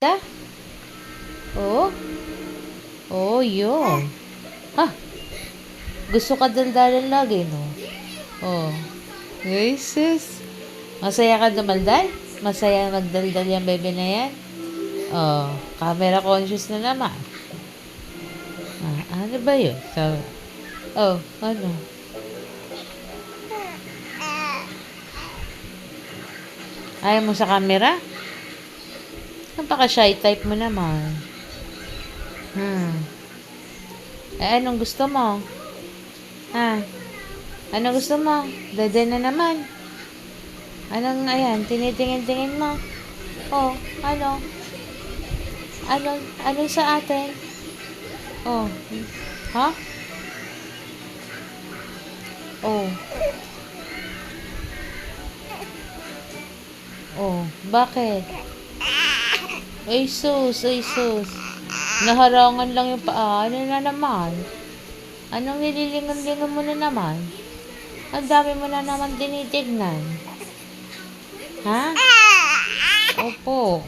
Ta? Oh? Oh, yun. Ha? Gusto ka daldalan lagi, no? Oh. Ay, sis. Masaya ka dumaldal? Masaya magdaldal yung bebe na yan? Oh, camera conscious na naman. Ano ba yun? Oh, ano? Ayaw mo sa camera? Napaka-shy type mo naman. Anong gusto mo? Ha? Ano gusto mo? Dede na naman. Ayan, tinitingin-tingin mo. Oh, ano? Ano sa atin? Oh, ha? Oh, bakit? Ay sus, ay sus. Naharangan lang yung paa. Ano na naman? Anong nililingon-lingon mo na naman? Ang dami mo na naman tinitignan. Ha? Opo.